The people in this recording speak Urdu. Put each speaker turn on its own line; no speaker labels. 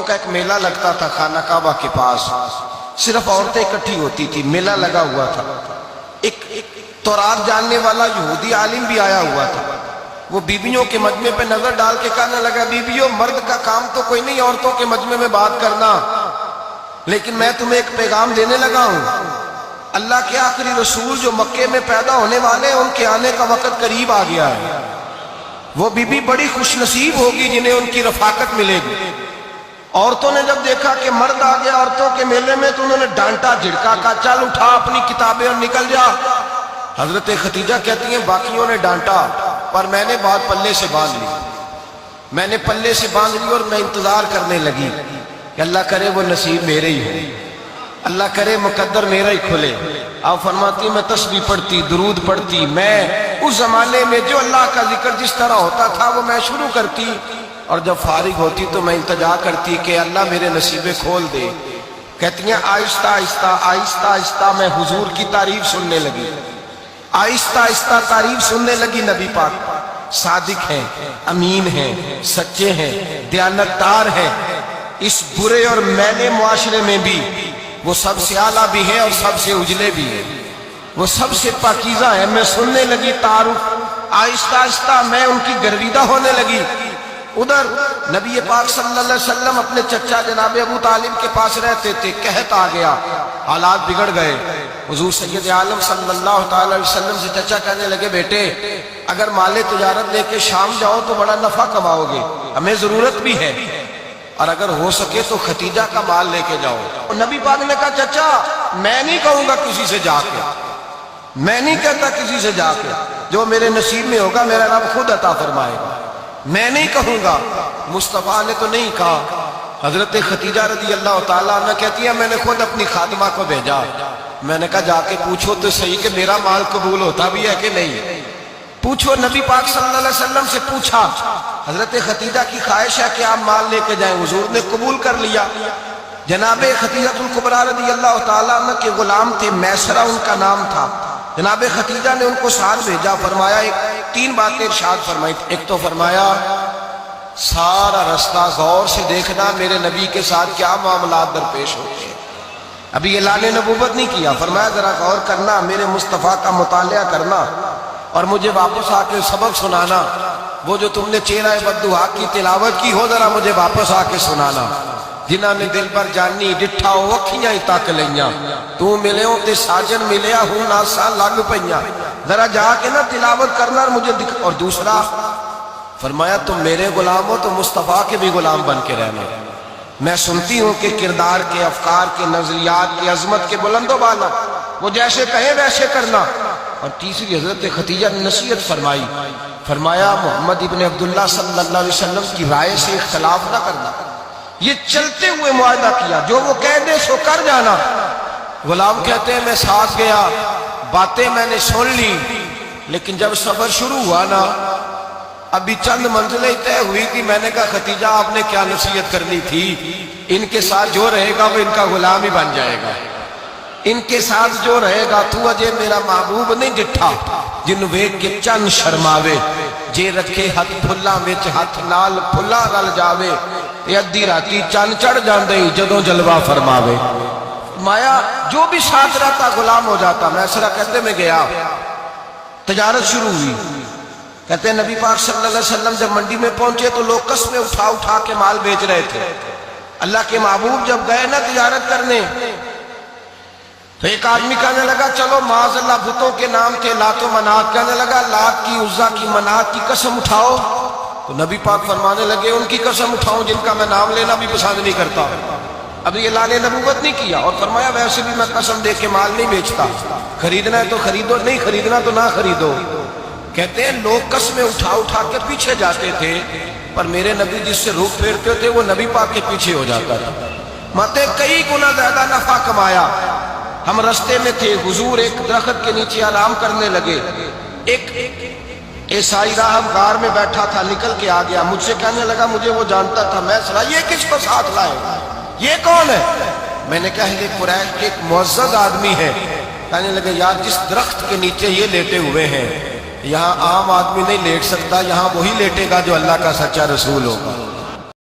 کا ایک میلہ لگتا تھا خانہ کعبہ کے پاس، صرف عورتیں اکٹھی ہوتی تھی، میلہ لگا ہوا تھا۔ ایک تورات جاننے والا یہودی عالم بھی آیا ہوا تھا۔ وہ بیویوں کے مجمع پہ نظر ڈال کے کہنے لگا، بیویوں، مرد کا کام تو کوئی نہیں عورتوں کے مجمع میں بات کرنا، لیکن میں تمہیں ایک پیغام دینے لگا ہوں۔ اللہ کے آخری رسول جو مکے میں پیدا ہونے والے ہیں، ان کے آنے کا وقت قریب آ گیا ہے۔ وہ بیوی بڑی خوش نصیب ہوگی جنہیں ان کی رفاقت ملے گی۔ عورتوں نے جب دیکھا کہ مرد آ گیا عورتوں کے میلے میں تو انہوں نے ڈانٹا، جھڑکا، کہا چل اٹھا اپنی کتابیں اور نکل جا۔ حضرت خدیجہ کہتی ہیں باقیوں نے ڈانٹا پر میں نے بات پلے سے باندھ لی، میں نے پلے سے باندھ لی اور میں انتظار کرنے لگی کہ اللہ کرے وہ نصیب میرے ہی ہو، اللہ کرے مقدر میرا ہی کھلے۔ آپ فرماتی میں تسبیح پڑھتی، درود پڑھتی، میں اس زمانے میں جو اللہ کا ذکر جس طرح ہوتا تھا وہ میں شروع کرتی، اور جب فارغ ہوتی تو میں التجا کرتی کہ اللہ میرے نصیبے کھول دے۔ کہتی ہیں آہستہ آہستہ آہستہ آہستہ میں حضور کی تعریف سننے لگی، آہستہ آہستہ تعریف سننے لگی۔ نبی پاک صادق ہیں، امین ہیں، سچے ہیں، دیانتدار ہیں، اس برے اور میلے معاشرے میں بھی وہ سب سے اعلیٰ بھی ہیں اور سب سے اجلے بھی ہیں، وہ سب سے پاکیزہ ہیں۔ میں سننے لگی تعارف، آہستہ آہستہ میں ان کی گرویدہ ہونے لگی۔ ادھر نبی پاک صلی اللہ علیہ وسلم اپنے چچا جناب ابو طالب کے پاس رہتے تھے، قحط آ گیا، حالات بگڑ گئے۔ حضور سید عالم صلی اللہ تعالی علیہ وسلم سے چچا کہنے لگے، بیٹے اگر مال تجارت لے کے شام جاؤ تو بڑا نفع کماؤ گے، ہمیں ضرورت بھی ہے، اور اگر ہو سکے تو ختیجہ کا مال لے کے جاؤ۔ اور نبی پاک نے کہا چچا میں نہیں کہوں گا کسی سے جا کے، میں نہیں کہتا کسی سے جا کے، جو میرے نصیب میں ہوگا میرا رب خود عطا فرمائے گا، میں نہیں کہوں گا۔ مصطفیٰ نے تو نہیں کہا۔ حضرت خدیجہ رضی اللہ تعالیٰ عنہ کہتی ہے میں نے خود اپنی خادمہ کو بھیجا، میں نے کہا جا کے پوچھو تو صحیح کہ میرا مال قبول ہوتا بھی ہے کہ نہیں، پوچھو۔ نبی پاک صلی اللہ علیہ وسلم سے پوچھا، حضرت خدیجہ کی خواہش ہے کہ آپ مال لے کے جائیں، حضور نے قبول کر لیا۔ جناب خدیجہ الکبریٰ رضی اللہ تعالیٰ عنہ کے غلام تھے، میسرہ ان کا نام تھا۔ جناب خدیجہ نے ان کو ساتھ بھیجا، فرمایا تین باتیں ارشاد فرمائی۔ ایک تو فرمایا سارا رستہ غور سے دیکھنا میرے نبی کے ساتھ کیا معاملات درپیش ہوتے ہیں، ابھی اعلان نبوت نہیں کیا، فرمایا ذرا غور کرنا، میرے مصطفیٰ کا مطالعہ کرنا اور مجھے واپس آ کے سبق سنانا، وہ جو تم نے چہرہ بددعا کی تلاوت کی ہو ذرا مجھے واپس آ کے سنانا۔ جنہاں نے دل پر جانی ڈٹھا ہو اکھیاں ہی تک لیاں، تو ملے ہوں تے ساجن ملیا ہوں ناساں لگ پئیاں، ذرا جا کے نا تلاوت کرنا اور مجھے دکھ۔ اور دوسرا فرمایا تم میرے غلام ہو تو مصطفیٰ کے بھی غلام بن کے رہنا، میں سنتی ہوں کہ کردار کے، افکار کے، نظریات کی عظمت کے بلند و بالا، وہ جیسے کہیں ویسے کرنا۔ اور تیسری حضرت خدیجہ نے نصیحت فرمائی، فرمایا محمد ابن عبداللہ صلی اللہ علیہ وسلم کی رائے سے اختلاف نہ کرنا، یہ چلتے ہوئے معاہدہ کیا، جو وہ کہہ دے سو کر جانا۔ غلام کہتے ہیں میں ساتھ گیا، باتیں میں نے سن لی، لیکن جب سفر شروع ہوا نا ابھی چند منزلیں طے ہوئی تھی، میں نے کہا خدیجہ آپ نے کیا نصیحت کرنی تھی، ان کے ساتھ جو رہے گا وہ ان کا غلام ہی بن جائے گا، ان کے ساتھ جو رہے گا تو اجے میرا محبوب نہیں ڈٹھا جن ویکھ کے چند شرماوے، جے رکھے ہاتھ پھلا وچ ہاتھ نال پھلا رل جاوے، یہ ادھی راتی چند چڑھ جاندے جدوں جلوہ فرماوے۔ مایا جو بھی ساتھ رہتا غلام ہو جاتا۔ میسرہ کہتے میں گیا، تجارت شروع ہوئی، کہتے ہیں نبی پاک صلی اللہ علیہ وسلم جب منڈی میں پہنچے تو لوگ قسمیں اٹھا اٹھا کے مال بیچ رہے تھے۔ اللہ کے محبوب جب گئے نا تجارت کرنے تو ایک آدمی کہنے لگا چلو معاذ اللہ بتوں کے نام تھے لات و منات، کہنے لگا لات کی، عزا کی، منات کی قسم اٹھاؤ، تو نبی پاک فرمانے لگے ان کی قسم اٹھاؤں جن کا میں نام لینا بھی پسند نہیں کرتا۔ ابھی اعلان نبوت نہیں کیا، اور فرمایا ویسے بھی میں قسم دے کے مال نہیں بیچتا، خریدنا ہے تو خریدو، نہیں خریدنا تو نہ خریدو۔ کہتے ہیں لوگ قسمیں اٹھا اٹھا کے پیچھے جاتے تھے، پر میرے نبی جس سے رخ پھیرتے تھے وہ نبی پاک کے پیچھے ہو جاتا تھا۔ ماتے کئی گنا زیادہ نفع کمایا۔ ہم رستے میں تھے، حضور ایک درخت کے نیچے آرام کرنے لگے، ایک عیسائی راہب غار میں بیٹھا تھا، نکل کے آ گیا، مجھ سے کہنے لگا مجھے وہ جانتا تھا، میں سنا یہ کس کو ساتھ لائے، یہ کون ہے؟ میں نے کہا یہ قریش کے ایک معزز آدمی ہے۔ کہنے لگے یار جس درخت کے نیچے یہ لیٹے ہوئے ہیں یہاں عام آدمی نہیں لیٹ سکتا، یہاں وہی لیٹے گا جو اللہ کا سچا رسول ہوگا۔